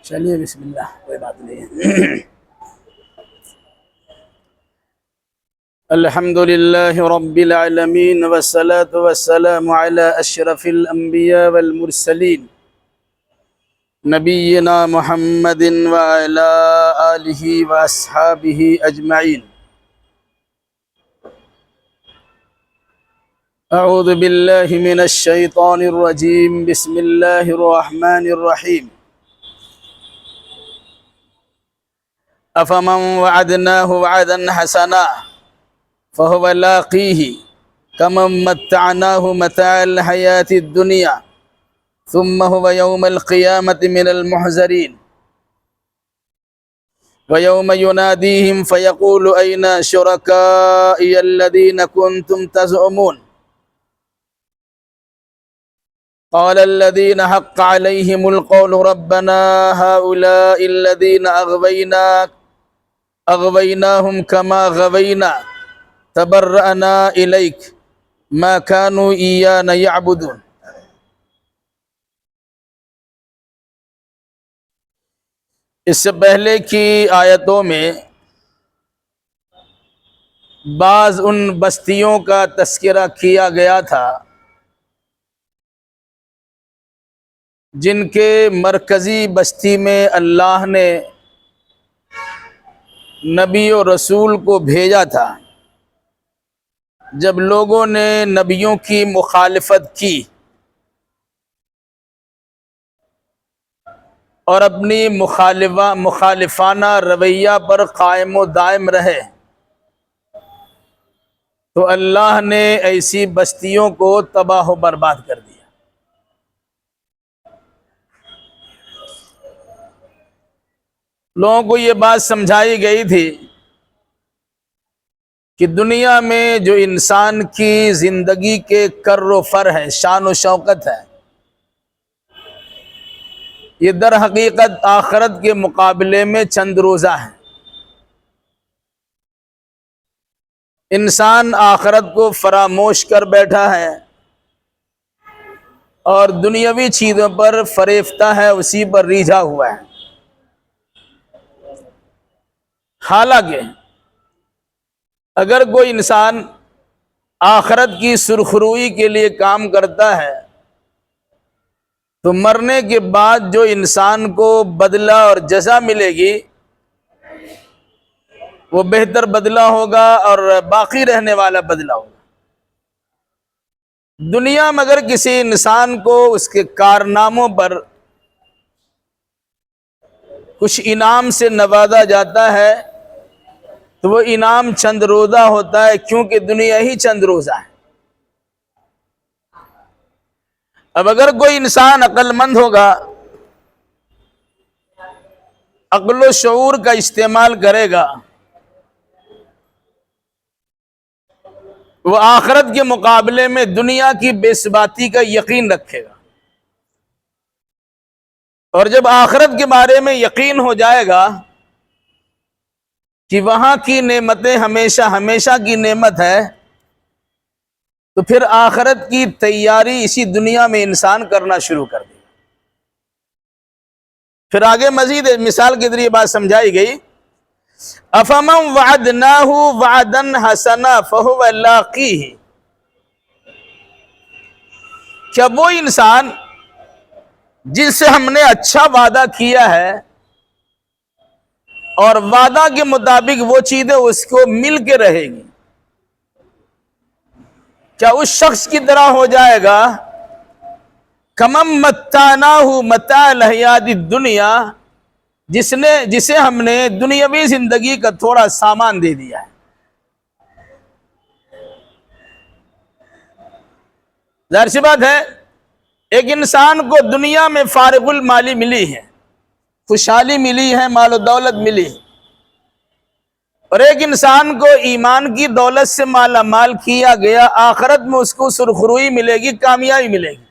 چلیے بسم اللہ، کوئی بات نہیں ہے۔ الحمد للہ رب العالمین والصلاة والسلام علی اشرف الانبیاء والمرسلین نبینا محمد وعلی آلہ واصحابہ اجمعین۔ اعوذ باللہ من الشیطان الرجیم، بسم اللہ الرحمن الرحیم۔ افمن وعدناہ وعدا حسنا فهو لاقیہ کمن متعناہ متاع الحیاة الدنیا ثم هو یوم القیامة من المحضرین ویوم ینادیہم فیقول این شرکائی الذین کنتم تزعمون قال الذین حق علیہم القول ربنا هؤلاء الذین اغویناہم کما غوینا تبرأنا الیک ما كانوا ایانا یعبدون۔ اس سے پہلے کی آیتوں میں بعض ان بستیوں کا تذکرہ کیا گیا تھا جن کے مرکزی بستی میں اللہ نے نبی و رسول کو بھیجا تھا۔ جب لوگوں نے نبیوں کی مخالفت کی اور اپنی مخالفانہ رویہ پر قائم و دائم رہے تو اللہ نے ایسی بستیوں کو تباہ و برباد کر دیا۔ لوگوں کو یہ بات سمجھائی گئی تھی کہ دنیا میں جو انسان کی زندگی کے کر و فر ہے، شان و شوکت ہے، یہ در حقیقت آخرت کے مقابلے میں چند روزہ ہے۔ انسان آخرت کو فراموش کر بیٹھا ہے اور دنیاوی چیزوں پر فریفتہ ہے، اسی پر ریجھا ہوا ہے۔ حالانکہ اگر کوئی انسان آخرت کی سرخروئی کے لیے کام کرتا ہے تو مرنے کے بعد جو انسان کو بدلہ اور جزا ملے گی وہ بہتر بدلہ ہوگا اور باقی رہنے والا بدلہ ہوگا۔ دنیا میں اگر کسی انسان کو اس کے کارناموں پر کچھ انعام سے نوازا جاتا ہے تو وہ انعام چند روزہ ہوتا ہے، کیونکہ دنیا ہی چند روزہ ہے۔ اب اگر کوئی انسان عقل مند ہوگا، عقل و شعور کا استعمال کرے گا، وہ آخرت کے مقابلے میں دنیا کی بے ثباتی کا یقین رکھے گا، اور جب آخرت کے بارے میں یقین ہو جائے گا کہ وہاں کی نعمتیں ہمیشہ ہمیشہ کی نعمت ہے، تو پھر آخرت کی تیاری اسی دنیا میں انسان کرنا شروع کر دے گا۔ پھر آگے مزید مثال کے ذریعے بات سمجھائی گئی، افمن وعدناہ وعدا حسنا فہو لاقیہ، کیا وہ انسان جس سے ہم نے اچھا وعدہ کیا ہے اور وعدہ کے مطابق وہ چیزیں اس کو مل کے رہے گی، کیا اس شخص کی طرح ہو جائے گا کمن متعناہ متاع الحیاۃ الدنیا، جسے ہم نے دنیاوی زندگی کا تھوڑا سامان دے دیا ہے۔ ظاہر سی بات ہے، ایک انسان کو دنیا میں فارغ المالی ملی ہے، خوشحالی ملی ہے، مال و دولت ملی ہے، اور ایک انسان کو ایمان کی دولت سے مالا مال کیا گیا، آخرت میں اس کو سرخروئی ملے گی، کامیابی ملے گی۔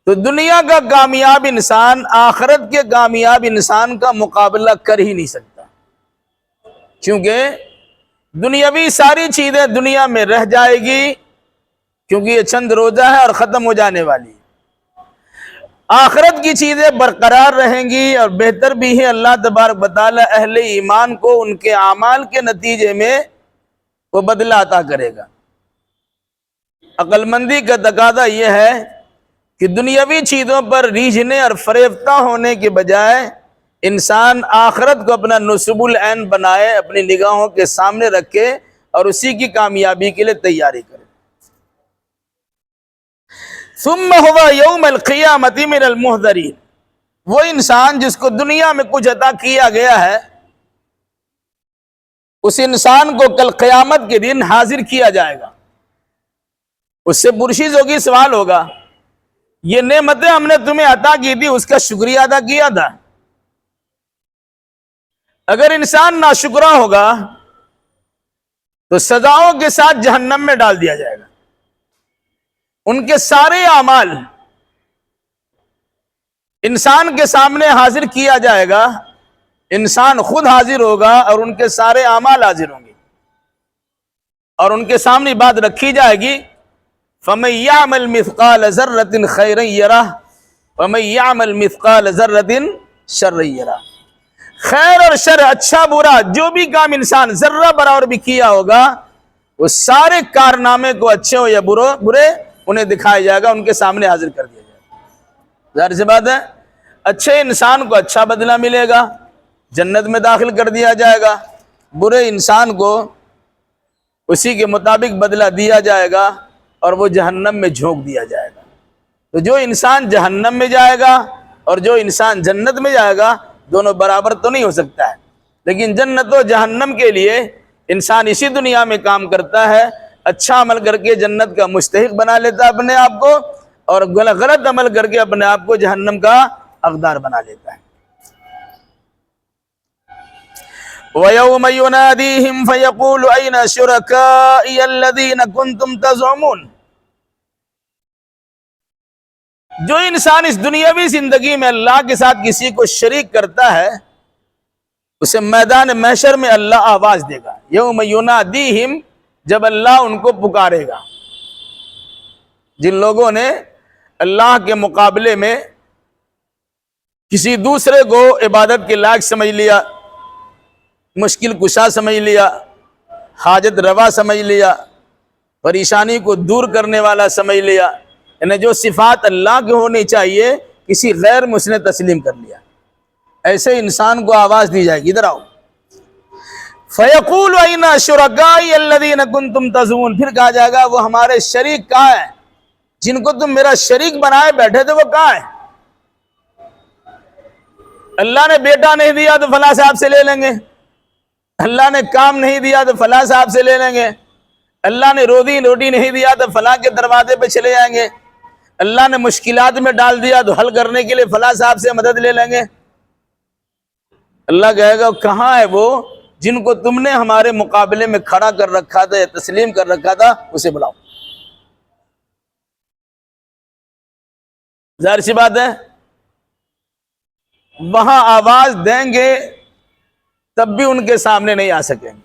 تو دنیا کا کامیاب انسان آخرت کے کامیاب انسان کا مقابلہ کر ہی نہیں سکتا، کیونکہ دنیاوی ساری چیزیں دنیا میں رہ جائے گی، کیونکہ یہ چند روزہ ہے اور ختم ہو جانے والی ہے۔ آخرت کی چیزیں برقرار رہیں گی اور بہتر بھی ہیں. اللہ تبارک و تعالی اہل ایمان کو ان کے اعمال کے نتیجے میں وہ بدلہ عطا کرے گا. عقل مندی کا تقاضا یہ ہے کہ دنیاوی چیزوں پر ریجھنے اور فریفتہ ہونے کے بجائے انسان آخرت کو اپنا نصب العین بنائے، اپنی نگاہوں کے سامنے رکھے اور اسی کی کامیابی کے لیے تیاری کرے. ثم هو یوم القیامت من المحضرین، وہ انسان جس کو دنیا میں کچھ عطا کیا گیا ہے، اس انسان کو کل قیامت کے دن حاضر کیا جائے گا. اس سے پرسش ہوگی، سوال ہوگا یہ نعمتیں ہم نے تمہیں عطا کی تھی، اس کا شکریہ ادا کیا تھا؟ اگر انسان ناشکرا ہوگا تو سزاؤں کے ساتھ جہنم میں ڈال دیا جائے گا. ان کے سارے اعمال انسان کے سامنے حاضر کیا جائے گا، انسان خود حاضر ہوگا اور ان کے سارے اعمال حاضر ہوں گے اور ان کے سامنے بات رکھی جائے گی. فَمَن يَعْمَلْ مِثْقَالَ ذَرَّةٍ خَيْرًا يَرَهُ وَمَن يَعْمَلْ مِثْقَالَ ذَرَّةٍ شَرًّا يَرَهُ. خیر اور شر، اچھا برا، جو بھی کام انسان ذرہ برابر بھی کیا ہوگا، وہ سارے کارنامے کو اچھے ہو یا برے انہیں دکھایا جائے گا، ان کے سامنے حاضر کر دیا جائے گا. ظاہر سی بات ہے، اچھے انسان کو اچھا بدلہ ملے گا، جنت میں داخل کر دیا جائے گا. برے انسان کو اسی کے مطابق بدلہ دیا جائے گا اور وہ جہنم میں جھونک دیا جائے گا. تو جو انسان جہنم میں جائے گا اور جو انسان جنت میں جائے گا، دونوں برابر تو نہیں ہو سکتا ہے، لیکن جنت و جہنم کے لیے انسان اسی دنیا میں کام کرتا ہے. اچھا عمل کر کے جنت کا مستحق بنا لیتا ہے اپنے آپ کو، اور غلط عمل کر کے اپنے آپ کو جہنم کا حقدار بنا لیتا ہے. وَيَوْمَ يُنَادِيهِمْ فَيَقُولُ أَيْنَ شُرَكَائِيَ الَّذِينَ كُنْتُمْ تَزْعُمُونَ. جو انسان اس دنیاوی زندگی میں اللہ کے ساتھ کسی کو شریک کرتا ہے، اسے میدان محشر میں اللہ آواز دے گا. یوم ینادیہم، جب اللہ ان کو پکارے گا. جن لوگوں نے اللہ کے مقابلے میں کسی دوسرے کو عبادت کے لائق سمجھ لیا، مشکل کشا سمجھ لیا، حاجت روا سمجھ لیا، پریشانی کو دور کرنے والا سمجھ لیا، یعنی جو صفات اللہ کے ہونی چاہیے کسی غیر میں اس نے تسلیم کر لیا، ایسے انسان کو آواز دی جائے گی، ادھر آؤ. فَيَقُولُ أَيْنَ شُرَكَائِيَ الَّذِينَ كُنْتُمْ تَزْعُمُونَ. پھر کہا جائے گا وہ ہمارے شریک کہاں ہیں، جن کو تم میرا شریک بنائے بیٹھے تھے، وہ کہاں ہیں؟ اللہ نے بیٹا نہیں دیا تو فلاں صاحب سے لے لیں گے، اللہ نے کام نہیں دیا تو فلاں صاحب سے لے لیں گے، اللہ نے روٹی نہیں دیا تو فلاں کے دروازے پہ چلے جائیں گے، اللہ نے مشکلات میں ڈال دیا تو حل کرنے کے لیے فلاں صاحب سے مدد لے لیں گے. اللہ کہے گا کہاں ہے وہ جن کو تم نے ہمارے مقابلے میں کھڑا کر رکھا تھا یا تسلیم کر رکھا تھا، اسے بلاؤ. ظاہر سی بات ہے، وہاں آواز دیں گے تب بھی ان کے سامنے نہیں آ سکیں گے،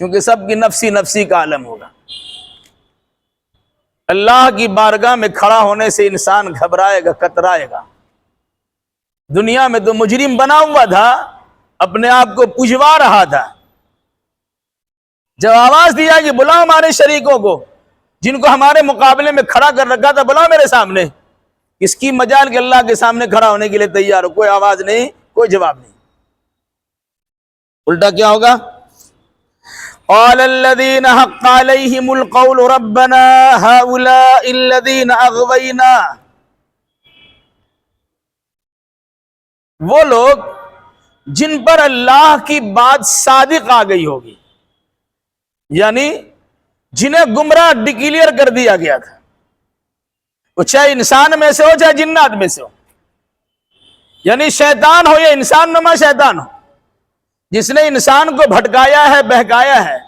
کیونکہ سب کی نفسی نفسی کا عالم ہوگا. اللہ کی بارگاہ میں کھڑا ہونے سے انسان گھبرائے گا، کترائے گا. دنیا میں تو مجرم بنا ہوا تھا، اپنے آپ کو پجوا رہا تھا. جب آواز دیا کہ بلاؤ ہمارے شریکوں کو جن کو ہمارے مقابلے میں کھڑا کر رکھا تھا، بلاؤ میرے سامنے، اس کی مجال کے اللہ کے سامنے کھڑا ہونے کے لیے تیار ہو. کوئی آواز نہیں، کوئی جواب نہیں. الٹا کیا ہوگا؟ قال الذين حق عليهم القول ربنا هؤلاء الذين اغوينا. وہ لوگ جن پر اللہ کی بات صادق آ گئی ہوگی، یعنی جنہیں گمراہ ڈکلیئر کر دیا گیا تھا، وہ چاہے انسان میں سے ہو چاہے جنات میں سے ہو، یعنی شیطان ہو یا انسان نما شیطان ہو، جس نے انسان کو بھٹکایا ہے، بہکایا ہے،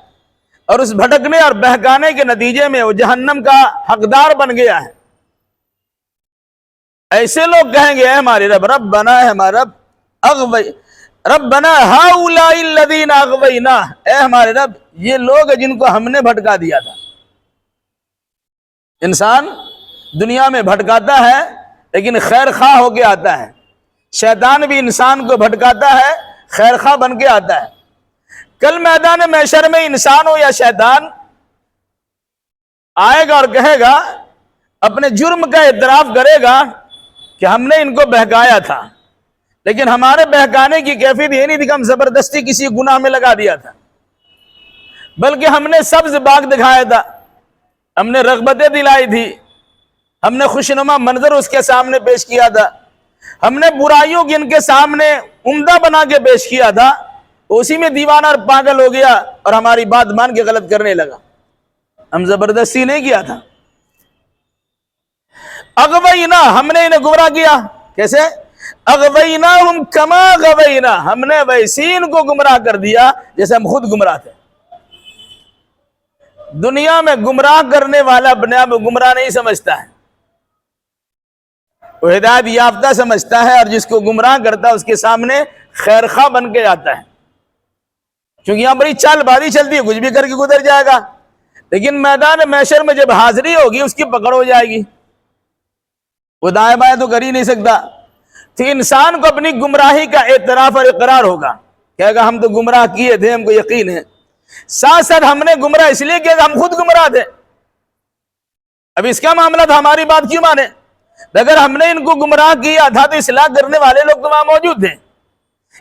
اور اس بھٹکنے اور بہکانے کے نتیجے میں وہ جہنم کا حقدار بن گیا ہے. ایسے لوگ کہیں گے اے ہمارے رب، ربنا، ہے ہمارا رب، اغوی ربنا ہؤلاء الذین اغوینا، اے ہمارے رب یہ لوگ ہیں جن کو ہم نے بھٹکا دیا تھا. انسان دنیا میں بھٹکاتا ہے، لیکن خیر خواہ ہو کے آتا ہے. شیطان بھی انسان کو بھٹکاتا ہے، خیر خواہ بن کے آتا ہے. کل میدان محشر میں انسان ہو یا شیطان آئے گا اور کہے گا، اپنے جرم کا اعتراف کرے گا کہ ہم نے ان کو بہکایا تھا، لیکن ہمارے بہکانے کی کیفیت یہ نہیں تھی کہ ہم زبردستی کسی گناہ میں لگا دیا تھا، بلکہ ہم نے سبز باغ دکھایا تھا، ہم نے رغبتیں دلائی تھی، ہم نے خوشنما منظر اس کے سامنے پیش کیا تھا، ہم نے برائیوں کی ان کے سامنے عمدہ بنا کے پیش کیا تھا. اسی میں دیوانہ اور پاگل ہو گیا اور ہماری بات مان کے غلط کرنے لگا. ہم زبردستی نہیں کیا تھا. اغوینا، ہم نے انہیں گمراہ کیا. کیسے؟ اغویناہم کما غوینا، ہم نے ویسے ان کو گمراہ کر دیا جیسے ہم خود گمراہ تھے. دنیا میں گمراہ کرنے والا اپنے آپ گمراہ نہیں سمجھتا ہے، وہ ہدایت یافتہ سمجھتا ہے، اور جس کو گمراہ کرتا ہے اس کے سامنے خیر خواہ بن کے جاتا ہے، کیونکہ یہاں بڑی چال بازی چلتی ہے، کچھ بھی کر کے گزر جائے گا. لیکن میدان محشر میں جب حاضری ہوگی اس کی پکڑ ہو جائے گی، وہ دائیں بائیں تو کر ہی نہیں سکتا. تو انسان کو اپنی گمراہی کا اعتراف اور اقرار ہوگا، کہے گا ہم تو گمراہ کیے تھے، ہم کو یقین ہے. ساتھ ساتھ ہم نے گمراہ اس لیے کیا کہ ہم خود گمراہ تھے. اب اس کا معاملہ تھا، ہماری بات کیوں مانے؟ اگر ہم نے ان کو گمراہ کیا تھا تو اصلاح کرنے والے لوگ تو وہاں موجود تھے،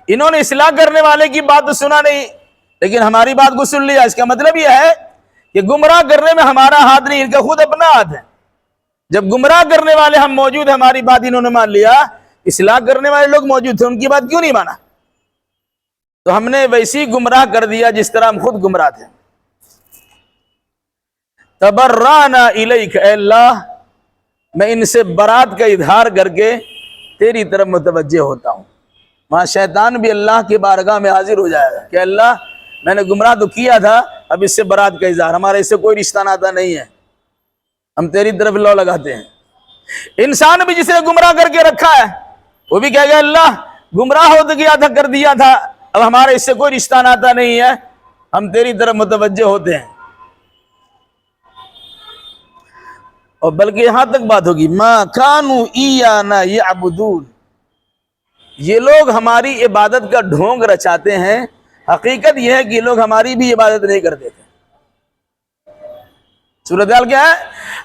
انہوں نے اصلاح کرنے والے کی بات تو سنا نہیں، لیکن ہماری بات کو سن لیا. اس کا مطلب یہ ہے کہ گمراہ کرنے میں ہمارا ہاتھ نہیں، ان کا خود اپنا ہاتھ ہے. جب گمراہ کرنے والے ہم موجود ہیں، ہماری بات انہوں نے مان لیا، اصلاح کرنے والے لوگ موجود تھے، ان کی بات کیوں نہیں مانا؟ تو ہم نے ویسی گمراہ کر دیا جس طرح ہم خود گمراہ تھے. تبرأنا الیک، اے اللہ میں ان سے برات کا اظہار کر کے تیری طرف متوجہ ہوتا ہوں. وہاں شیطان بھی اللہ کی بارگاہ میں حاضر ہو جائے گا کہ اللہ میں نے گمراہ تو کیا تھا، اب اس سے برات کا اظہار، ہمارا اس سے کوئی رشتہ ناتا نہیں ہے، ہم تیری طرف لو لگاتے ہیں. انسان بھی جسے گمراہ کر کے رکھا ہے وہ بھی کہے گا اللہ گمراہ ہو تو گیا تھا، کر دیا تھا، اب ہمارا اس سے کوئی رشتہ ناتا نہیں ہے، ہم تیری طرف متوجہ ہوتے ہیں. اور بلکہ یہاں تک بات ہوگی ما کانوا ایانا یعبدون، یہ لوگ ہماری عبادت کا ڈھونگ رچاتے ہیں. حقیقت یہ ہے کہ یہ لوگ ہماری بھی عبادت نہیں کرتے تھے. صورتحال کیا ہے؟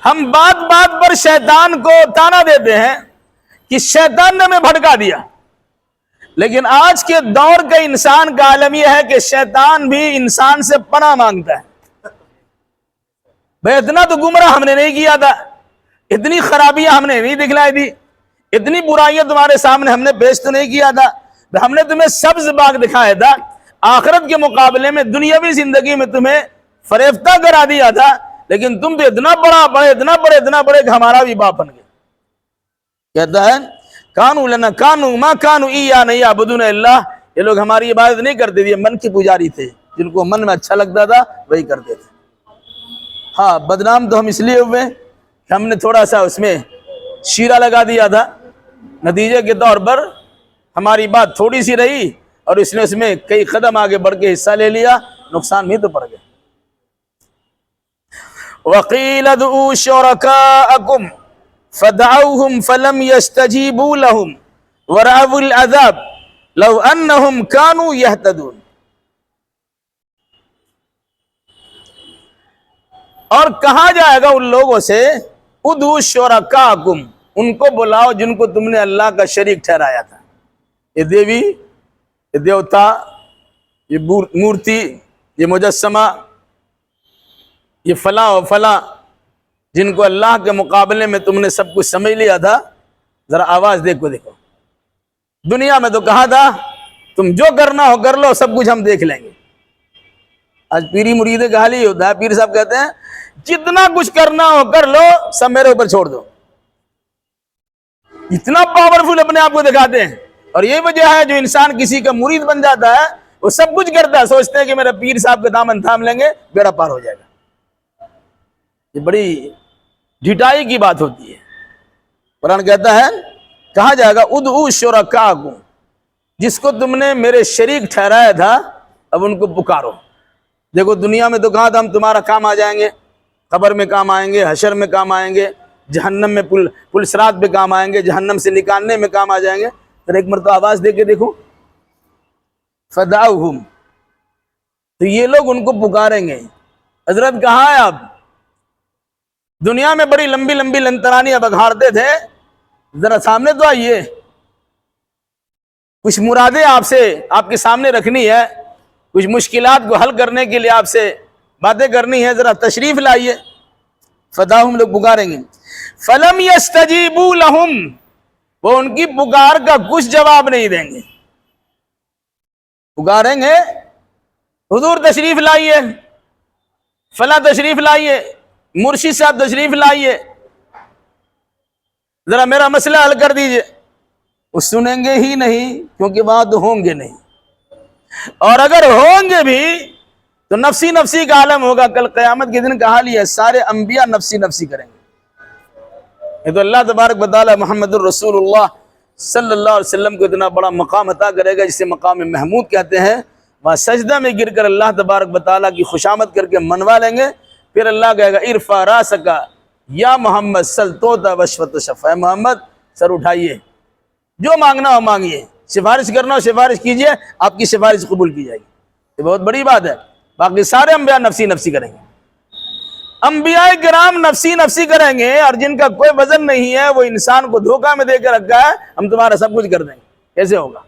ہم بات بات پر شیطان کو تانا دیتے ہیں کہ شیطان نے ہمیں بھٹکا دیا، لیکن آج کے دور کا انسان کا عالم یہ ہے کہ شیطان بھی انسان سے پناہ مانگتا ہے. بھئی اتنا تو گمراہ ہم نے نہیں کیا تھا، اتنی خرابیاں ہم نے نہیں دکھلائی تھی، اتنی برائیاں تمہارے سامنے ہم نے پیش تو نہیں کیا تھا، ہم نے تمہیں سبز باغ دکھایا تھا، آخرت کے مقابلے میں دنیاوی زندگی میں تمہیں فریفتہ کرا دیا تھا، لیکن تم تو اتنا بڑے کہ ہمارا بھی باپ بن گئے. کہتا ہے ما کانوا ایانا یعبدون، اللہ یہ لوگ ہماری عبادت نہیں کرتے تھے، من کے پجاری تھے، جن کو من میں اچھا لگتا تھا وہی کرتے تھے. ہاں بدنام تو ہم اس لیے ہوئے کہ ہم نے تھوڑا سا اس میں شیرہ لگا دیا تھا، نتیجے کے طور پر ہماری بات تھوڑی سی رہی اور اس نے اس میں کئی قدم آگے بڑھ کے حصہ لے لیا، نقصان بھی تو پڑ گیا. وَقِيلَ ادْعُوا شُرَكَاءَكُمْ فَدَعَوْهُمْ فَلَمْ يَسْتَجِيبُوا لَهُمْ وَرَأَوُا الْعَذَابَ لَوْ أَنَّهُمْ كَانُوا يَهْتَدُونَ. اور کہا جائے گا ان لوگوں سے ادعوا شرکاءکم، ان کو بلاؤ جن کو تم نے اللہ کا شریک ٹھہرایا تھا. یہ دیوی، یہ دیوتا، یہ مورتی، یہ مجسمہ، یہ فلاں و فلاں، جن کو اللہ کے مقابلے میں تم نے سب کچھ سمجھ لیا تھا، ذرا آواز دیکھو. دنیا میں تو کہا تھا تم جو کرنا ہو کر لو، سب کچھ ہم دیکھ لیں گے. آج پیری مرید کا حال ہی ہوتا ہے، پیر صاحب کہتے ہیں جتنا کچھ کرنا ہو کر لو، سب میرے اوپر چھوڑ دو. اتنا پاورفل اپنے آپ کو دکھاتے ہیں. اور یہ وجہ ہے جو انسان کسی کا مرید بن جاتا ہے وہ سب کچھ کرتا ہے، سوچتے ہیں کہ میرا پیر صاحب کا دامن تھام لیں گے بیڑا پار ہو جائے گا. یہ بڑی ڈھٹائی کی بات ہوتی ہے. قرآن کہتا ہے کہا جائے گا ادعوا شرکاءکم، جس کو تم نے میرے شریک ٹھہرایا تھا اب ان کو پکارو. دیکھو دنیا میں تو کہا تھا ہم تمہارا کام آ جائیں گے، قبر میں کام آئیں گے، حشر میں کام آئیں گے، جہنم میں پل صراط پہ کام آئیں گے، جہنم سے نکالنے میں کام آ جائیں گے. پھر ایک مرتبہ آواز دے کے دیکھو، فدعوہم، تو یہ لوگ ان کو پکاریں گے، حضرت کہاں ہے آپ؟ دنیا میں بڑی لمبی لمبی لنترانیاں بگھارتے تھے، ذرا سامنے تو آئیے، کچھ مرادیں آپ کے سامنے رکھنی ہے، کچھ مشکلات کو حل کرنے کے لیے آپ سے باتیں کرنی ہے، ذرا تشریف لائیے. فدعوہم، لوگ پکاریں گے. فلم یستجیبوا لہم، وہ ان کی پکار کا کچھ جواب نہیں دیں گے. پکاریں گے، حضور تشریف لائیے، فلاں تشریف لائیے، مرشد صاحب تشریف لائیے، ذرا میرا مسئلہ حل کر دیجئے. وہ سنیں گے ہی نہیں، کیونکہ وہاں تو ہوں گے نہیں، اور اگر ہوں گے بھی تو نفسی نفسی کا عالم ہوگا. کل قیامت کے دن کا حال یہ ہے، سارے انبیاء نفسی نفسی کریں گے. یہ تو اللہ تبارک و تعالی محمد الرسول اللہ صلی اللہ علیہ وسلم کو اتنا بڑا مقام عطا کرے گا، جسے مقام محمود کہتے ہیں. وہاں سجدہ میں گر کر اللہ تبارک و تعالیٰ کی خوشامد کر کے منوا لیں گے. پھر اللہ کہے گا ارفع راسک یا محمد سل توتا وشفت شفا، محمد سر اٹھائیے، جو مانگنا ہو مانگیے، سفارش کرنا ہو سفارش کیجئے، آپ کی سفارش قبول کی جائے گی. یہ بہت بڑی بات ہے. باقی سارے انبیاء نفسی نفسی کریں گے. انبیاء کرام نفسی نفسی کریں گے، اور جن کا کوئی وزن نہیں ہے، وہ انسان کو دھوکہ میں دے کے رکھا ہے ہم تمہارا سب کچھ کر دیں گے. کیسے ہوگا؟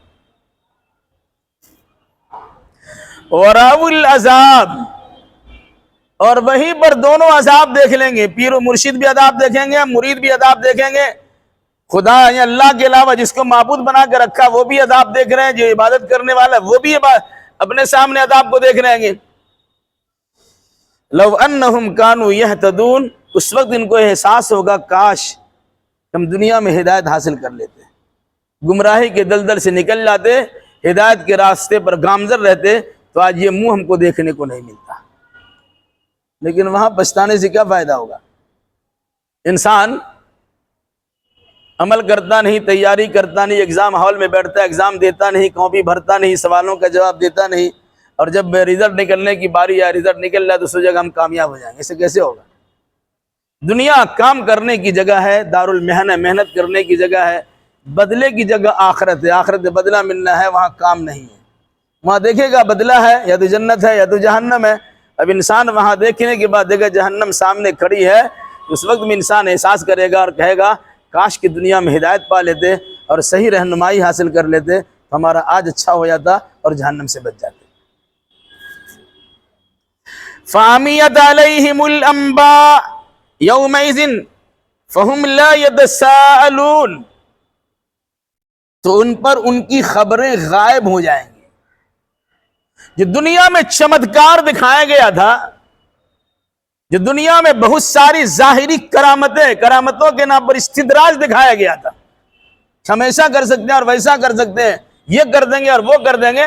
وَرَأَوُا الْعَذَابَ، اور وہیں پر دونوں عذاب دیکھ لیں گے. پیر و مرشد بھی عذاب دیکھیں گے، مرید بھی عذاب دیکھیں گے. خدا یا اللہ کے علاوہ جس کو معبود بنا کے رکھا وہ بھی عذاب دیکھ رہے ہیں، جو عبادت کرنے والا وہ بھی اپنے سامنے عذاب کو دیکھ رہے ہیں. لو انہم کانوا یہتدون، اس وقت ان کو احساس ہوگا کاش ہم دنیا میں ہدایت حاصل کر لیتے، گمراہی کے دلدل سے نکل جاتے، ہدایت کے راستے پر گامزن رہتے، تو آج یہ منہ ہم کو دیکھنے کو نہیں ملتا. لیکن وہاں پچھتانے سے کیا فائدہ ہوگا؟ انسان عمل کرتا نہیں، تیاری کرتا نہیں، ایگزام ہال میں بیٹھتا ہے، ایگزام دیتا نہیں، کاپی بھرتا نہیں، سوالوں کا جواب دیتا نہیں، اور جب رزلٹ نکلنے کی باری آئے، رزلٹ نکل رہا ہے تو سوچے گا ہم کامیاب ہو جائیں گے. اسے کیسے ہوگا؟ دنیا کام کرنے کی جگہ ہے، دارالمحنت، محنت کرنے کی جگہ ہے. بدلے کی جگہ آخرت ہے، آخرت میں بدلہ ملنا ہے، وہاں کام نہیں ہے. وہاں دیکھے گا بدلہ ہے، یا تو جنت ہے یا تو جہنم ہے. اب انسان وہاں دیکھنے کے بعد دیکھا جہنم سامنے کھڑی ہے، اس وقت میں انسان احساس کرے گا اور کہے گا کاش کی دنیا میں ہدایت پا لیتے اور صحیح رہنمائی حاصل کر لیتے، ہمارا آج اچھا ہو جاتا اور جہنم سے بچ جاتے. فَعَمِيَتْ عَلَيْهِمُ الْأَنْبَاءُ يَوْمَئِذٍ فَهُمْ لَا يَتَسَاءَلُونَ، تو ان پر ان کی خبریں غائب ہو جائیں گی. جو دنیا میں چمتکار دکھایا گیا تھا، جو دنیا میں بہت ساری ظاہری کرامتوں کے نام پر استدراج دکھایا گیا تھا، ہم ایسا کر سکتے ہیں اور ویسا کر سکتے ہیں، یہ کر دیں گے اور وہ کر دیں گے،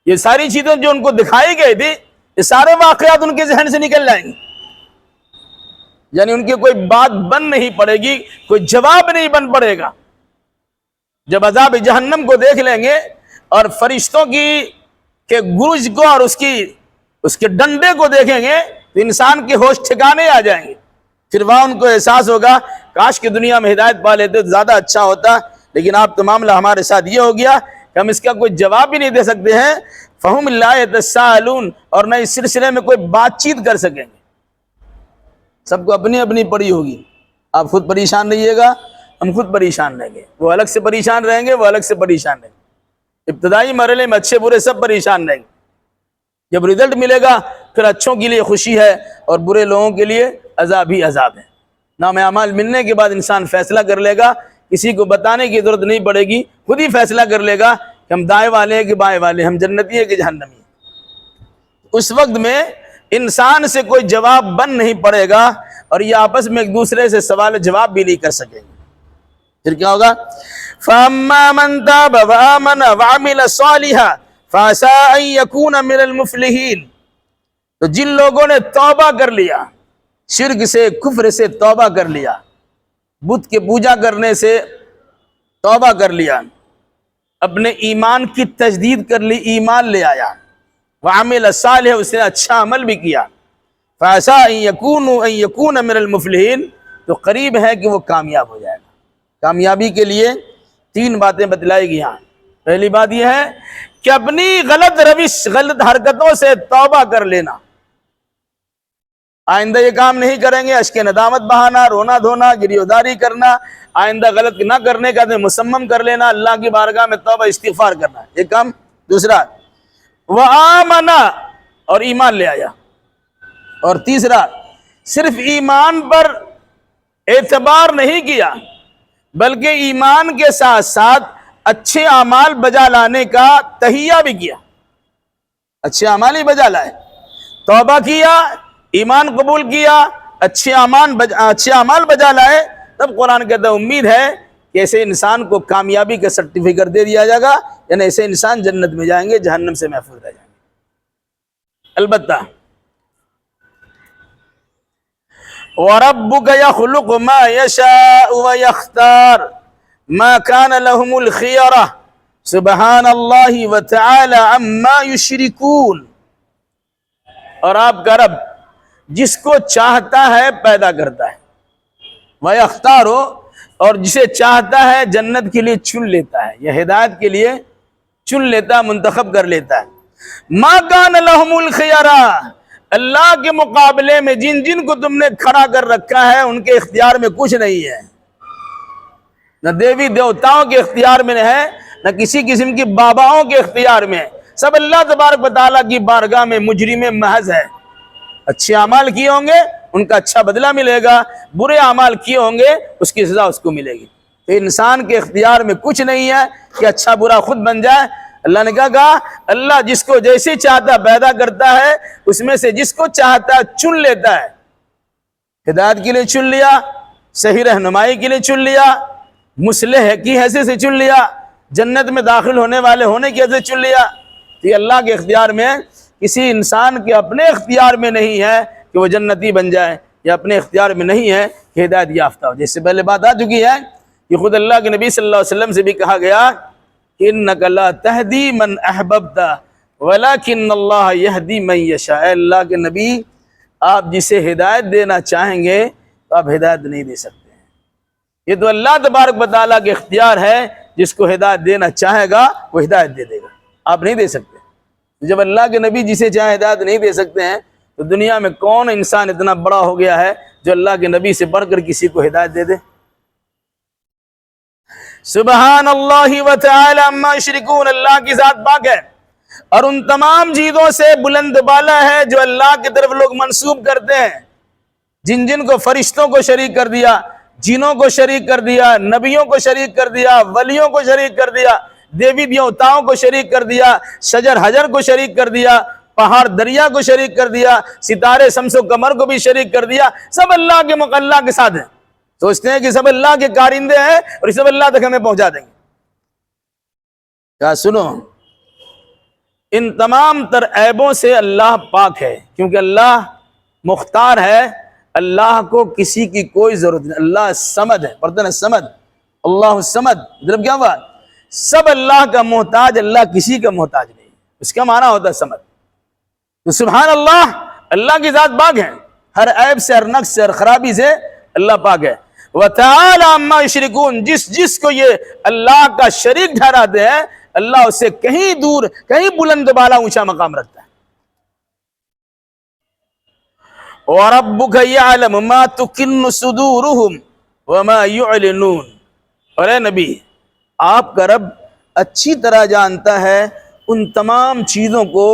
یہ ساری چیزیں جو ان کو دکھائی گئی تھی، یہ سارے واقعات ان کے ذہن سے نکل جائیں گے. یعنی ان کی کوئی بات بن نہیں پڑے گی، کوئی جواب نہیں بن پڑے گا. جب عذاب جہنم کو دیکھ لیں گے اور فرشتوں کے گرج کو اور اس کے ڈنڈے کو دیکھیں گے تو انسان کے ہوش ٹھکانے آ جائیں گے. پھر وہاں ان کو احساس ہوگا کاش کی دنیا میں ہدایت پا لیتے تو زیادہ اچھا ہوتا، لیکن آپ تو معاملہ ہمارے ساتھ یہ ہو گیا کہ ہم اس کا کوئی جواب بھی نہیں دے سکتے ہیں. فَهُمْ لَا يَتَسَاءَلُونَ، اور نہ اس سلسلے میں کوئی بات چیت کر سکیں گے. سب کو اپنی اپنی پڑی ہوگی. آپ خود پریشان رہیے گا، ہم خود پریشان رہیں گے، وہ الگ سے پریشان رہیں گے، وہ الگ سے پریشان رہیں گے. ابتدائی مرحلے میں اچھے برے سب پریشان رہیں گے. جب رزلٹ ملے گا پھر اچھوں کے لیے خوشی ہے اور برے لوگوں کے لیے عذاب ہی عذاب ہے. نام اعمال ملنے کے بعد انسان فیصلہ کر لے گا، کسی کو بتانے کی ضرورت نہیں پڑے گی، خود ہی فیصلہ کر لے گا کہ ہم دائیں والے ہیں کہ بائیں والے، ہم جنتی ہیں کہ جہنمی ہیں. اس وقت میں انسان سے کوئی جواب بن نہیں پڑے گا اور یہ آپس میں ایک دوسرے سے سوال جواب بھی نہیں کر سکیں گے. پھر کیا ہوگا؟ فَأَمَّا مَنْ تَابَ وَآمَنَ وَعَمِلَ صَالِحًا فَعَسَىٰ أَن يَكُونَ مِنَ الْمُفْلِحِينَ، تو جن لوگوں نے توبہ کر لیا، شرک سے، کفر سے توبہ کر لیا، بت کے پوجا کرنے سے توبہ کر لیا، اپنے ایمان کی تجدید کر لی، ایمان لے آیا، وعمل صالح، اس نے اچھا عمل بھی کیا، فَعَسَىٰ أَن يَكُونَ مِنَ الْمُفْلِحِينَ، تو قریب ہے کہ وہ کامیاب ہو جائے گا۔ کامیابی کے لیے 3 باتیں بتلائی گئی یہاں۔ پہلی بات یہ ہے کہ اپنی غلط روش، غلط حرکتوں سے توبہ کر لینا، آئندہ یہ کام نہیں کریں گے، اشک ندامت بہانا، رونا دھونا، گریوداری کرنا، آئندہ غلط نہ کرنے کا مصمم کر لینا، اللہ کی بارگاہ میں توبہ استغفار کرنا، یہ کام۔ دوسرا وآمنا، اور ایمان لے آیا، اور تیسرا صرف ایمان پر اعتبار نہیں کیا بلکہ ایمان کے ساتھ ساتھ اچھے اعمال بجا لانے کا تہیہ بھی کیا، اچھے اعمال ہی بجا لائے، توبہ کیا، ایمان قبول کیا، اچھے اعمال بجا لائے، تب قرآن کہتا ہے امید ہے کہ ایسے انسان کو کامیابی کا سرٹیفکیٹ دے دیا جائے گا، یعنی ایسے انسان جنت میں جائیں گے، جہنم سے محفوظ رہ جائیں گے۔ البتہ وَرَبُّكَ يَخْلُقُ مَا يَشَاءُ وَيَخْتَارُ مَا كَانَ لَهُمُ الْخِيَرَةُ سُبْحَانَ اللَّهِ وَتَعَالَى عَمَّا يُشْرِكُونَ، اور آپ کا رب جس کو چاہتا ہے پیدا کرتا ہے، وَيَخْتَارُ، اور جسے چاہتا ہے جنت کے لیے چن لیتا ہے، یا ہدایت کے لیے چن لیتا ہے، منتخب کر لیتا ہے۔ مَا كَانَ لَهُمُ الْخِيَرَةُ، اللہ کے مقابلے میں جن جن کو تم نے کھڑا کر رکھا ہے ان کے اختیار میں کچھ نہیں ہے، نہ دیوی دیوتاؤں کے اختیار میں ہے، نہ کسی قسم کی باباؤں کے اختیار میں، سب اللہ تبارک و تعالیٰ کی بارگاہ میں مجرم محض ہے۔ اچھے اعمال کیے ہوں گے ان کا اچھا بدلہ ملے گا، برے اعمال کیے ہوں گے اس کی سزا اس کو ملے گی۔ تو انسان کے اختیار میں کچھ نہیں ہے کہ اچھا برا خود بن جائے۔ اللہ نے کہا اللہ جس کو جیسے چاہتا پیدا کرتا ہے، اس میں سے جس کو چاہتا چن لیتا ہے، ہدایت کے لیے چن لیا، صحیح رہنمائی کے لیے چن لیا، مصلح کی حیثیت سے چن لیا، جنت میں داخل ہونے والے ہونے کی حیثیت سے چن لیا۔ تو یہ اللہ کے اختیار میں، کسی انسان کے اپنے اختیار میں نہیں ہے کہ وہ جنتی بن جائے، یا اپنے اختیار میں نہیں ہے کہ ہدایت یافتہ ہو۔ جس سے پہلے بات آ چکی ہے کہ خود اللہ کے نبی صلی اللہ علیہ وسلم سے بھی کہا گیا اِنَّكَ لَا تَهْدِي مَنْ أَحْبَبْتَ وَلَكِنَّ اللَّهَ يَهْدِي مَنْ يَشَاءُ، اے اللہ کے نبی آپ جسے ہدایت دینا چاہیں گے تو آپ ہدایت نہیں دے سکتے ہیں، یہ تو اللہ تبارک و تعالیٰ کے اختیار ہے، جس کو ہدایت دینا چاہے گا وہ ہدایت دے دے گا، آپ نہیں دے سکتے۔ جب اللہ کے نبی جسے چاہے ہدایت نہیں دے سکتے ہیں تو دنیا میں کون انسان اتنا بڑا ہو گیا ہے جو اللہ کے نبی سے بڑھ کر کسی کو ہدایت دے دے؟ سبحان اللہ وتعالی عما یشرکون، اللہ کی ذات پاک ہے اور ان تمام چیزوں سے بلند بالا ہے جو اللہ کی طرف لوگ منسوب کرتے ہیں، جن جن کو فرشتوں کو شریک کر دیا، جنوں کو شریک کر دیا، نبیوں کو شریک کر دیا، ولیوں کو شریک کر دیا، دیوی دیوتاؤں کو شریک کر دیا، شجر حجر کو شریک کر دیا، پہاڑ دریا کو شریک کر دیا، ستارے شمس و قمر کو بھی شریک کر دیا، سب اللہ کے اللہ کے ساتھ ہیں، سوچتے ہیں کہ سب اللہ کے کارندے ہیں اور سب اللہ تک ہمیں پہنچا دیں گے۔ کیا سنو، ان تمام تر عیبوں سے اللہ پاک ہے، کیونکہ اللہ مختار ہے، اللہ کو کسی کی کوئی ضرورت نہیں، اللہ صمد ہے، پڑھتے ہیں صمد، اللہ صمد، مطلب کیا ہوا؟ سب اللہ کا محتاج، اللہ کسی کا محتاج نہیں، اس کا معنی ہوتا ہے صمد۔ تو سبحان اللہ، اللہ کی ذات پاک ہے، ہر عیب سے، ہر نقص سے، ہر خرابی سے اللہ پاک ہے۔ وَتَعَالَى عَمَّا يُشْرِكُونَ، جس کو یہ اللہ کا شریک ٹھہراتے ہیں، اللہ اس سے کہیں دور، کہیں بلند بالا اونچا مقام رکھتا ہے۔ وَرَبُّكَ يَعْلَمُ مَا تُكِنُّ صُدُورُهُمْ وَمَا يُعْلِنُونَ، اور اے نبی آپ کا رب اچھی طرح جانتا ہے ان تمام چیزوں کو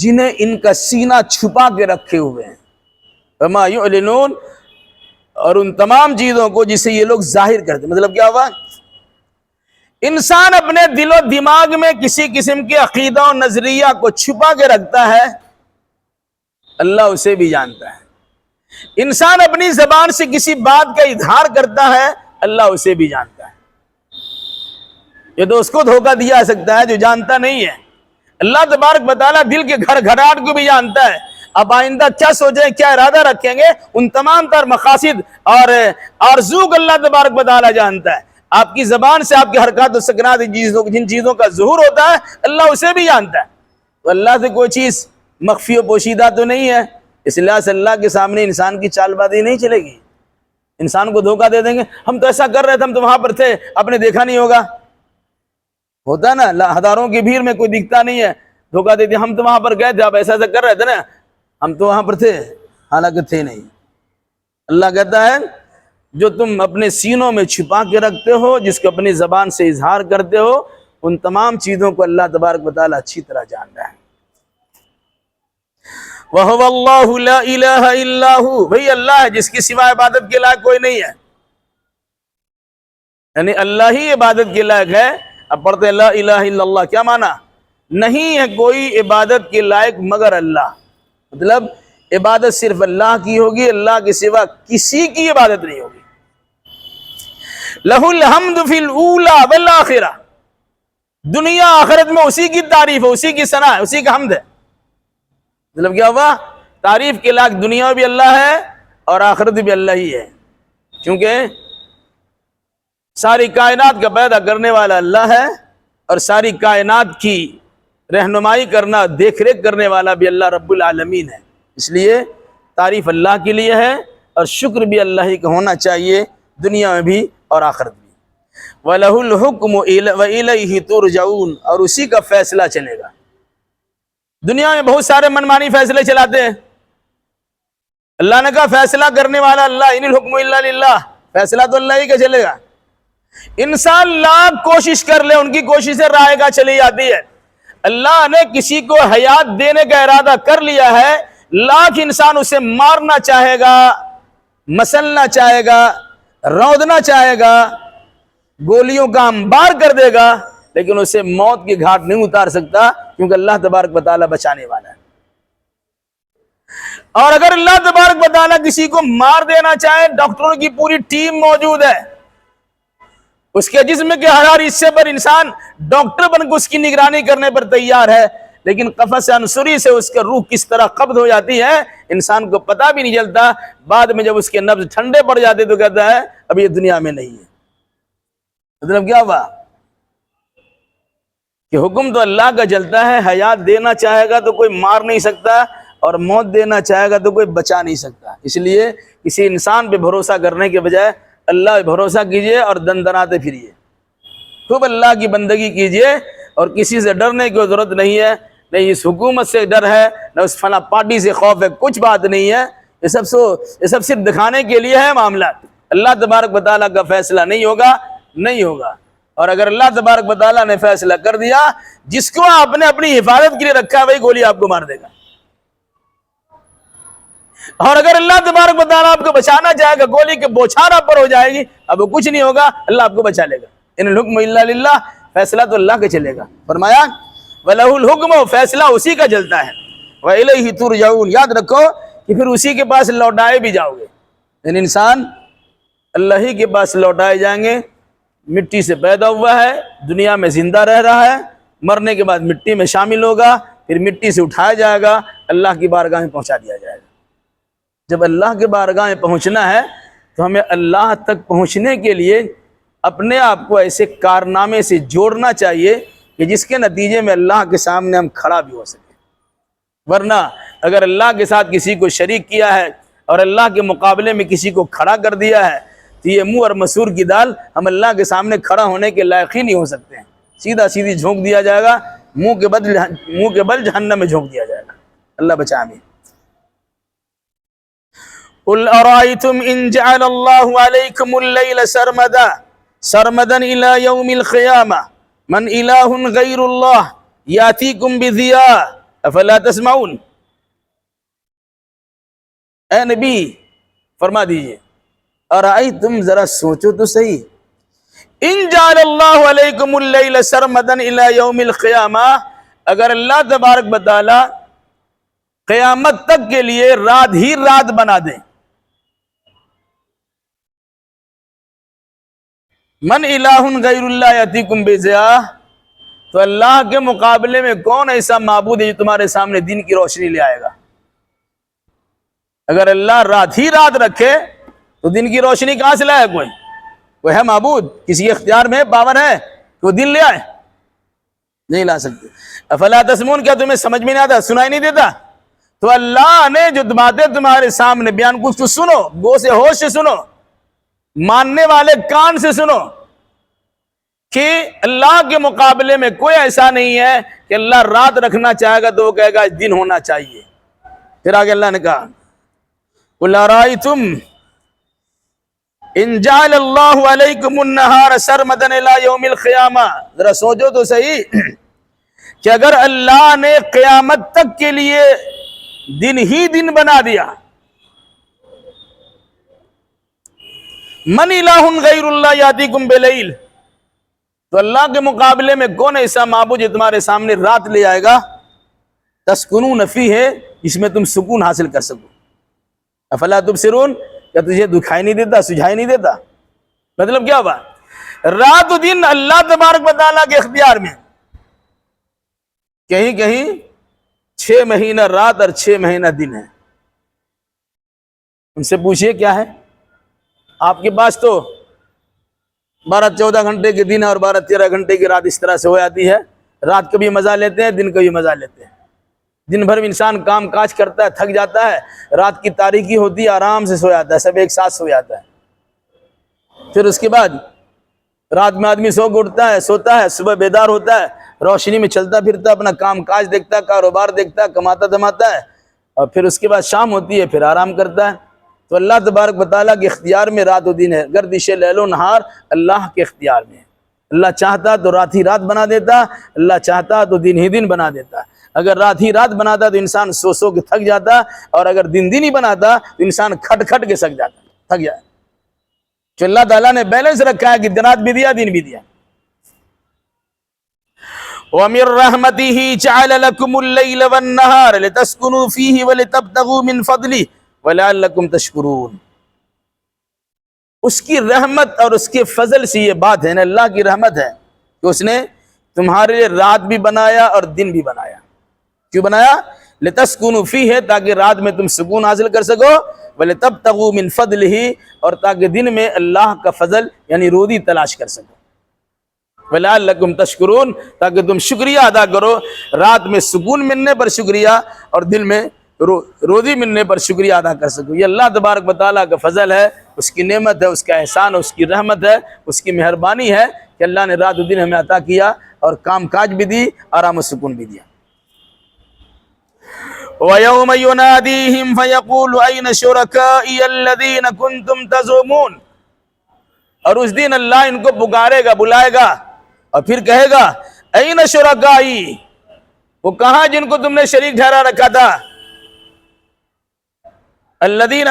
جنہیں ان کا سینہ چھپا کے رکھے ہوئے ہیں، وَمَا يُعْلِنُونَ، اور ان تمام چیزوں کو جسے یہ لوگ ظاہر کرتے ہیں۔ مطلب کیا ہوا؟ انسان اپنے دل و دماغ میں کسی قسم کے عقیدہ و نظریہ کو چھپا کے رکھتا ہے، اللہ اسے بھی جانتا ہے۔ انسان اپنی زبان سے کسی بات کا اظہار کرتا ہے، اللہ اسے بھی جانتا ہے۔ یہ تو اس کو دھوکہ دیا سکتا ہے جو جانتا نہیں ہے، اللہ تبارک و تعالیٰ دل کے گھر گھراٹ کو بھی جانتا ہے۔ اب آئندہ کیا سوچیں، کیا ارادہ رکھیں گے، ان تمام تر مقاصد اور آرزو کو اللہ تبارک و تعالیٰ جانتا ہے۔ آپ کی زبان سے آپ کی حرکات و سکنات، جن چیزوں کا ظہور ہوتا ہے اللہ اسے بھی جانتا ہے۔ تو اللہ سے کوئی چیز مخفی و پوشیدہ تو نہیں ہے، اس لحاظ سے اللہ کے سامنے انسان کی چال بازی نہیں چلے گی۔ انسان کو دھوکہ دے دیں گے، ہم تو ایسا کر رہے تھے، ہم تو وہاں پر تھے، آپ نے دیکھا نہیں ہوگا. ہوتا ہے نا، ہزاروں کی بھیڑ میں کوئی دکھتا نہیں ہے، دھوکہ دیتے ہم تو وہاں پر گئے تھے، آپ ایسا ایسا کر رہے تھے نا، ہم تو وہاں پر تھے، حالانکہ تھے نہیں. اللہ کہتا ہے جو تم اپنے سینوں میں چھپا کے رکھتے ہو، جس کو اپنی زبان سے اظہار کرتے ہو، ان تمام چیزوں کو اللہ تبارک و تعالیٰ اچھی طرح جان رہا ہے. وَهُوَ اللَّهُ لَا إِلَٰهَ إِلَّا هُوَ، وہی اللہ ہے جس کی سوا عبادت کے لائق کوئی نہیں ہے، یعنی اللہ ہی عبادت کے لائق ہے. اب پڑھتے ہیں لا الہ الا اللہ، کیا معنی؟ نہیں ہے کوئی عبادت کے لائق مگر اللہ، مطلب عبادت صرف اللہ کی ہوگی، اللہ کے سوا کسی کی عبادت نہیں ہوگی. لَهُ الْحَمْدُ فِي الْأُولَى وَالْآخِرَةِ، دنیا آخرت میں اسی کی تعریف ہے، اسی کی ثنا ہے، اسی کا حمد ہے. مطلب کیا ہوا؟ تعریف کے لائق دنیا بھی اللہ ہے اور آخرت بھی اللہ ہی ہے، کیونکہ ساری کائنات کا پیدا کرنے والا اللہ ہے اور ساری کائنات کی رہنمائی کرنا، دیکھ ریکھ کرنے والا بھی اللہ رب العالمین ہے. اس لیے تعریف اللہ کے لیے ہے اور شکر بھی اللہ ہی کا ہونا چاہیے، دنیا میں بھی اور آخرت بھی. وَلَهُ الْحُكْمُ وَإِلَيْهِ تُرْجَعُونَ، اور اسی کا فیصلہ چلے گا. دنیا میں بہت سارے منمانی فیصلے چلاتے ہیں، اللہ نے کہا فیصلہ کرنے والا اللہ، ان الحکم الا للہ، فیصلہ تو اللہ ہی کا چلے گا. انسان لاکھ کوشش کر لے، ان کی کوششیں رائے گاہ چلی جاتی ہے. اللہ نے کسی کو حیات دینے کا ارادہ کر لیا ہے، لاکھ انسان اسے مارنا چاہے گا، مسلنا چاہے گا، رودنا چاہے گا، گولیوں کا انبار کر دے گا، لیکن اسے موت کی گھاٹ نہیں اتار سکتا، کیونکہ اللہ تبارک و تعالیٰ بچانے والا ہے. اور اگر اللہ تبارک و تعالیٰ کسی کو مار دینا چاہے، ڈاکٹروں کی پوری ٹیم موجود ہے، اس کے جسم کے ہر حصے پر انسان ڈاکٹر بن کے اس کی نگرانی کرنے پر تیار ہے، لیکن قفس عنصری سے اس کا روح کس طرح قبض ہو جاتی ہے انسان کو پتہ بھی نہیں چلتا. بعد میں جب اس کے نبض ٹھنڈے پڑ جاتے تو کہتا ہے اب یہ دنیا میں نہیں ہے. مطلب کیا ہوا کہ حکم تو اللہ کا چلتا ہے، حیات دینا چاہے گا تو کوئی مار نہیں سکتا اور موت دینا چاہے گا تو کوئی بچا نہیں سکتا. اس لیے کسی انسان پہ بھروسہ کرنے کے بجائے اللہ پہ بھروسہ کیجئے اور دندناتے پھریے، خوب اللہ کی بندگی کیجئے، اور کسی سے ڈرنے کی ضرورت نہیں ہے، نہیں اس حکومت سے ڈر ہے، نہ اس فلاں پارٹی سے خوف ہے، کچھ بات نہیں ہے. یہ سب صرف دکھانے کے لیے ہے معاملہ. اللہ تبارک و تعالیٰ کا فیصلہ نہیں ہوگا. اور اگر اللہ تبارک و تعالیٰ نے فیصلہ کر دیا، جس کو آپ نے اپنی حفاظت کے لیے رکھا ہے وہی گولی آپ کو مار دے گا. اور اگر اللہ تبارک و تعالیٰ آپ کو بچانا چاہے گا، گولی کے بوچھار آپ پر ہو جائے گی، اب وہ کچھ نہیں ہوگا، اللہ آپ کو بچا لے گا. ان الحکم الا للہ، فیصلہ تو اللہ کا چلے گا. فرمایا وَلَهُ الْحُكْمُ، فیصلہ اسی کا چلتا ہے. وَإِلَيْهِ تُرْجَعُونَ، یاد رکھو کہ پھر اسی کے پاس لوٹائے بھی جاؤ گے. یعنی انسان اللہ ہی کے پاس لوٹائے جائیں گے. مٹی سے پیدا ہوا ہے، دنیا میں زندہ رہ رہا ہے، مرنے کے بعد مٹی میں شامل ہوگا، پھر مٹی سے اٹھایا جائے گا، اللہ کی بارگاہ میں پہنچا دیا جائے گا. جب اللہ کے بارگاہ میں پہنچنا ہے تو ہمیں اللہ تک پہنچنے کے لیے اپنے آپ کو ایسے کارنامے سے جوڑنا چاہیے کہ جس کے نتیجے میں اللہ کے سامنے ہم کھڑا بھی ہو سکیں. ورنہ اگر اللہ کے ساتھ کسی کو شریک کیا ہے اور اللہ کے مقابلے میں کسی کو کھڑا کر دیا ہے تو یہ منہ اور مسور کی دال، ہم اللہ کے سامنے کھڑا ہونے کے لائق ہی نہیں ہو سکتے ہیں. سیدھا سیدھی جھونک دیا جائے گا، منہ کے بل جہنم میں جھونک دیا جائے گا. اللہ بچا ہمیں. قل ارائیتم ان جعل اللہ علیکم اللیل سرمدا الى یوم القیامہ من الہ غیر اللہ یاتیکم بضیاء افلا تسمعون. اے نبی فرما دیجئے، ارائیتم، ذرا سوچو تو صحیح، ان جعل اللہ علیکم اللیل سرمدا الى یوم القیامہ، اگر اللہ تبارک و تعالی قیامت تک کے لیے رات ہی رات بنا دیں، من الہ غیر اللہ یاتیکم بضیاء، تو اللہ کے مقابلے میں کون ایسا معبود ہے جو تمہارے سامنے دن کی روشنی لے آئے گا؟ اگر اللہ رات ہی رات رکھے تو دن کی روشنی کہاں سے لائے؟ کوئی ہے معبود؟ کسی کے اختیار میں پاور ہے کہ وہ دن لے آئے؟ نہیں لا سکتے. افلا تسمعون، کیا تمہیں سمجھ میں نہیں آتا، سنائی نہیں دیتا؟ تو اللہ نے جو باتیں تمہارے سامنے بیان، کچھ تو سنو، گو سے ہوش سے سنو. ماننے والے کان سے سنو کہ اللہ کے مقابلے میں کوئی ایسا نہیں ہے کہ اللہ رات رکھنا چاہے گا تو وہ کہے گا دن ہونا چاہیے. پھر آگے اللہ نے کہا قُلْ أَرَأَيْتُمْ إِنْ جَعَلَ اللَّهُ عَلَيْكُمُ النَّهَارَ سَرْمَدًا إِلَى يَوْمِ الْقِيَامَةِ. ذرا سوچو تو صحیح کہ اگر اللہ نے قیامت تک کے لیے دن ہی دن بنا دیا، من الہ غیر اللہ یاتیکم بلیل، تو اللہ کے مقابلے میں کون ایسا معبود جو تمہارے سامنے رات لے آئے گا تسکنون فیہ ہے جس میں تم سکون حاصل کر سکو. افلا تبصرون، کیا تجھے دکھائی نہیں دیتا، سجھائی نہیں دیتا؟ مطلب کیا ہوا؟ رات و دن اللہ تبارک و تعالیٰ کے اختیار میں. کہیں کہیں 6 مہینہ رات اور 6 مہینہ دن ہے. ان سے پوچھئے کیا ہے؟ آپ کے پاس تو 12-14 گھنٹے کے دن ہے اور 12-13 گھنٹے کی رات اس طرح سے ہو جاتی ہے. رات کا بھی مزہ لیتے ہیں، دن کا بھی مزہ لیتے ہیں. دن بھر انسان کام کاج کرتا ہے، تھک جاتا ہے، رات کی تاریکی ہوتی ہے، آرام سے سو جاتا ہے، سب ایک ساتھ سو جاتا ہے. پھر اس کے بعد رات میں آدمی سو کے اٹھتا ہے، سوتا ہے، صبح بیدار ہوتا ہے، روشنی میں چلتا پھرتا، اپنا کام کاج دیکھتا ہے، کاروبار دیکھتا ہے، کماتا دھماتا ہے، اور پھر اس کے بعد شام ہوتی ہے، پھر آرام کرتا ہے. تو اللہ تبارک و تعالیٰ کے اختیار میں رات و دن ہے. گردش لیل و نہار اللہ کے اختیار میں ہے. اللہ چاہتا تو رات ہی رات بنا دیتا، اللہ چاہتا تو دن ہی دن بنا دیتا. اگر رات ہی رات بناتا تو انسان سو سو کے تھک جاتا، اور اگر دن دن ہی بناتا تو انسان کھٹ کھٹ کے تھک جاتا. جو اللہ تعالیٰ نے بیلنس رکھا ہے کہ رات بھی دیا دن بھی دیا. وَمِن رَحْمَتِهِ جَعَلَ لَكُمُ اللَّيْلَ وَالنَّهَارَ لِتَسْكُنُوا فِيهِ وَلِتَبْتَغُوا مِنْ فَضْلِهِ وَلَعَلَّكُمْ تَشْكُرُونَ. اس کی رحمت اور اس کے فضل سے یہ بات ہے نا، اللہ کی رحمت ہے کہ اس نے تمہارے لیے رات بھی بنایا اور دن بھی بنایا. کیوں بنایا؟ لِتَسْكُنُوا فِيهِ، تاکہ رات میں تم سکون حاصل کر سکو، وَلِتَبْتَغُوا مِنْ فَضْلِهِ، اور تاکہ دن میں اللہ کا فضل یعنی روزی تلاش کر سکو. وَلَعَلَّكُمْ تَشْكُرُونَ، تاکہ تم شکریہ ادا کرو. رات میں سکون ملنے پر شکریہ اور دن میں روزی ملنے پر شکریہ ادا کر سکو. یہ اللہ تبارک و تعالیٰ کا فضل ہے، اس کی نعمت ہے، اس کا احسان ہے، اس کی رحمت ہے، اس کی مہربانی ہے کہ اللہ نے رات و دن ہمیں عطا کیا اور کام کاج بھی دی، آرام و سکون بھی دیا. وَيَوْمَ يُنَادِيهِمْ فَيَقُولُ أَيْنَ شُرَكَائِيَ الَّذِينَ كُنْتُمْ تَزْعُمُونَ. اور اس دن اللہ ان کو پکارے گا، بلائے گا، اور پھر کہے گا أَيْنَ شُرَكَائِي، وہ کہاں جن کو تم نے شریک ٹھہرا رکھا تھا. الذین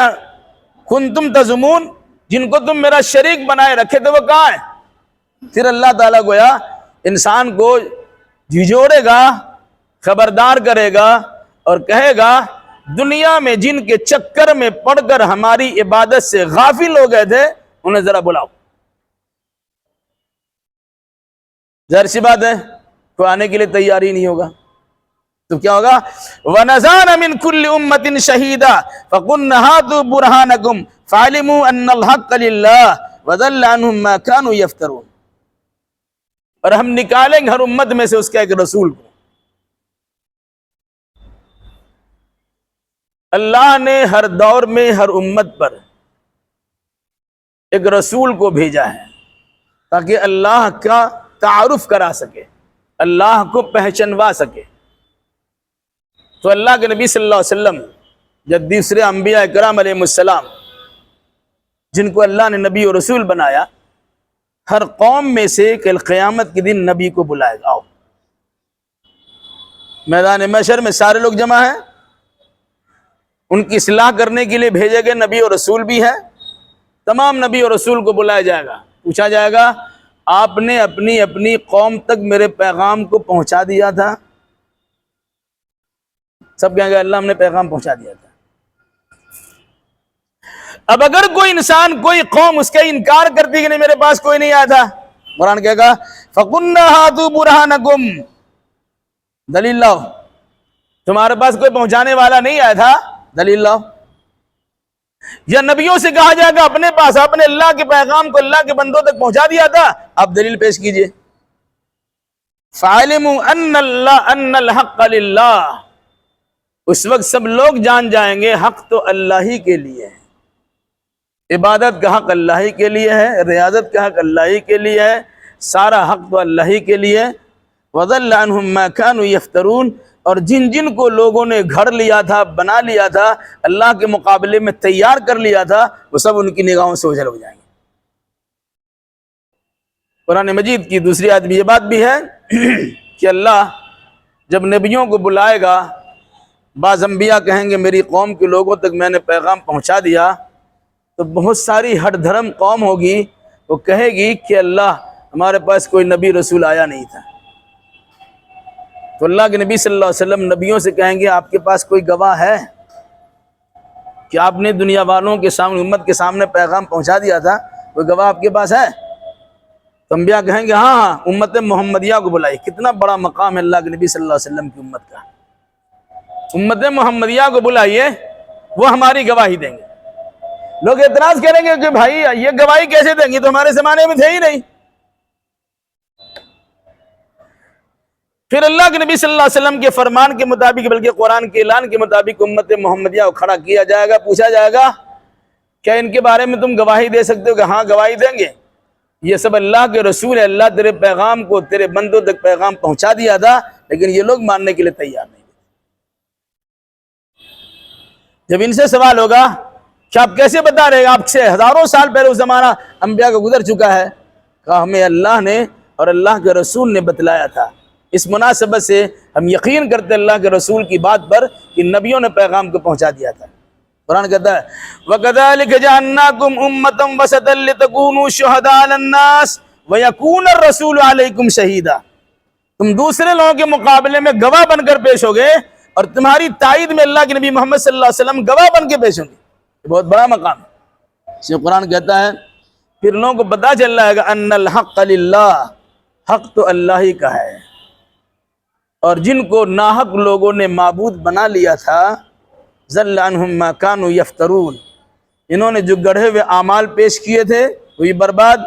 کنتم تزعمون، جن کو تم میرا شریک بنائے رکھے تھے، وہ کہاں ہیں؟ پھر اللہ تعالیٰ گویا انسان کو جھجوڑے گا، خبردار کرے گا اور کہے گا دنیا میں جن کے چکر میں پڑ کر ہماری عبادت سے غافل ہو گئے تھے انہیں ذرا بلاؤ. ظاہر سی بات ہے کوئی آنے کے لیے تیار ہی نہیں ہوگا. تو کیا ہوگا؟ وَنَزَعْنَا مِنْ كُلِّ أُمَّةٍ شَهِيدًا فَقُلْنَا هَاتُوا بُرْهَانَكُمْ فَعَلِمُوا أَنَّ الْحَقَّ لِلَّهِ وَضَلَّ عَنْهُمْ مَا كَانُوا يَفْتَرُونَ. اور ہم نکالیں گے ہر امت میں سے اس کا ایک رسول کو. اللہ نے ہر دور میں ہر امت پر ایک رسول کو بھیجا ہے تاکہ اللہ کا تعارف کرا سکے، اللہ کو پہچنوا سکے. تو اللہ کے نبی صلی اللہ علیہ وسلم جب دوسرے انبیاء کرام علیہ السلام جن کو اللہ نے نبی و رسول بنایا، ہر قوم میں سے کل قیامت کے دن نبی کو بلائے گا. آؤ میدان محشر میں سارے لوگ جمع ہیں، ان کی اصلاح کرنے کے لیے بھیجے گئے نبی اور رسول بھی ہیں. تمام نبی اور رسول کو بلایا جائے گا، پوچھا جائے گا آپ نے اپنی اپنی قوم تک میرے پیغام کو پہنچا دیا تھا؟ سب کہیں گے اللہ ہم نے پیغام پہنچا دیا تھا. اب اگر کوئی انسان کوئی قوم اس کا انکار کرتی کہ نہیں میرے پاس کوئی نہیں آیا تھا، قرآن کہے گا فَقُلْنَا هَاتُوا بُرْهَانَكُمْ، دلیل لاؤ. تمہارے پاس کوئی پہنچانے والا نہیں آیا تھا، دلیل لاؤ. یا نبیوں سے کہا جائے گا اپنے پاس آپ نے اللہ کے پیغام کو اللہ کے بندوں تک پہنچا دیا تھا، آپ دلیل پیش کیجئے. فَعَلِمُوا أَنَّ الْحَقَّ لِلَّهِ، اس وقت سب لوگ جان جائیں گے حق تو اللہ ہی کے لیے ہے. عبادت کا حق اللہ ہی کے لیے ہے، ریاضت کا حق اللہ ہی کے لیے ہے، سارا حق تو اللہ ہی کے لیے۔ وَضَلَّ عَنْهُمْ مَا كَانُوا يَفْتَرُونَ، اور جن جن کو لوگوں نے گھڑ لیا تھا، بنا لیا تھا، اللہ کے مقابلے میں تیار کر لیا تھا، وہ سب ان کی نگاہوں سے اوجھل ہو جائیں گے۔ قرآن مجید کی دوسری آیت میں یہ بات بھی ہے کہ اللہ جب نبیوں کو بلائے گا، بعض انبیاء کہیں گے میری قوم کے لوگوں تک میں نے پیغام پہنچا دیا، تو بہت ساری ہٹ دھرم قوم ہوگی، وہ کہے گی کہ اللہ ہمارے پاس کوئی نبی رسول آیا نہیں تھا۔ تو اللہ کے نبی صلی اللہ علیہ وسلم نبیوں سے کہیں گے آپ کے پاس کوئی گواہ ہے کہ آپ نے دنیا والوں کے سامنے، امت کے سامنے پیغام پہنچا دیا تھا، کوئی گواہ آپ کے پاس ہے؟ تو انبیاء کہیں گے ہاں ہاں، امت محمدیہ کو بلائی۔ کتنا بڑا مقام ہے اللہ کے نبی صلی اللہ علیہ وسلم کی امت کا، امت محمدیہ کو بلائیے، وہ ہماری گواہی دیں گے۔ لوگ اعتراض کریں گے کہ بھائی یہ گواہی کیسے دیں گے، تو ہمارے زمانے میں تھے ہی نہیں۔ پھر اللہ کے نبی صلی اللہ علیہ وسلم کے فرمان کے مطابق، بلکہ قرآن کے اعلان کے مطابق امت محمدیہ کو کھڑا کیا جائے گا، پوچھا جائے گا کیا ان کے بارے میں تم گواہی دے سکتے ہو؟ کہ ہاں گواہی دیں گے، یہ سب اللہ کے رسول ہے، اللہ تیرے پیغام کو تیرے بندوں تک پیغام پہنچا دیا تھا، لیکن یہ لوگ ماننے کے لیے تیار نہیں۔ جب ان سے سوال ہوگا کہ آپ کیسے بتا رہے ہیں، آپ سے ہزاروں سال پہلے اس زمانہ انبیاء کا گزر چکا ہے، کہا ہمیں اللہ نے اور اللہ کے رسول نے بتلایا تھا، اس مناسبت سے ہم یقین کرتے اللہ کے رسول کی بات پر کہ نبیوں نے پیغام کو پہنچا دیا تھا۔ قرآن کہتا ہے وَكَذَلِكَ جَعَلْنَاكُمْ أُمَّةً وَسَطًا لِتَكُونُوا شُهَدَاءَ عَلَى النَّاسِ وَيَكُونَ الرَّسُولُ عَلَيْكُمْ شَهِيدًا، تم دوسرے لوگوں کے مقابلے میں گواہ بن کر پیش ہوگے، اور تمہاری تائید میں اللہ کے نبی محمد صلی اللہ علیہ وسلم گواہ بن کے پیش ہوں گے۔ یہ بہت بڑا مقام ہے۔ اس میں قرآن کہتا ہے پھر لوگوں کو پتہ چل رہا ہے کہ ان الحق للہ، حق تو اللہ ہی کا ہے، اور جن کو ناحق لوگوں نے معبود بنا لیا تھا، ضل عنہم ما کانوا یفترون، انہوں نے جو گڑھے ہوئے اعمال پیش کیے تھے وہ بھی برباد،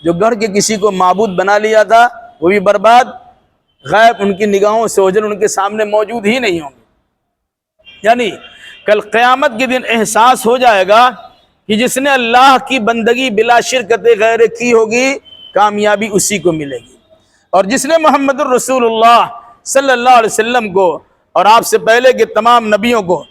جو گڑھ کے کسی کو معبود بنا لیا تھا وہ بھی برباد، غائب، ان کی نگاہوں سے اوجھل ان کے سامنے موجود ہی نہیں ہوں گے۔ یعنی کل قیامت کے دن احساس ہو جائے گا کہ جس نے اللہ کی بندگی بلا شرکت غیر کی ہوگی، کامیابی اسی کو ملے گی، اور جس نے محمد الرسول اللہ صلی اللہ علیہ وسلم کو اور آپ سے پہلے کے تمام نبیوں کو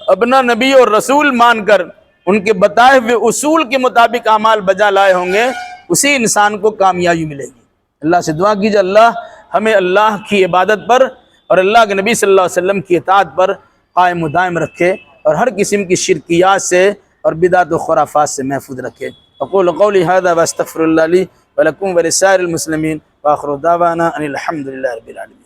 اپنا نبی اور رسول مان کر ان کے بتائے ہوئے اصول کے مطابق اعمال بجا لائے ہوں گے، اسی انسان کو کامیابی ملے گی۔ اللہ سے دعا کیجیے اللہ ہمیں اللہ کی عبادت پر اور اللہ کے نبی صلی اللہ علیہ وسلم کی اطاعت پر قائم و دائم رکھے، اور ہر قسم کی شرکیات سے اور بدعت و خرافات سے محفوظ رکھے۔ اقول قولی ھذا واستغفر اللہ لی ولکم ولسائر المسلمین، وآخر دعوانا ان الحمد للہ رب العالمین۔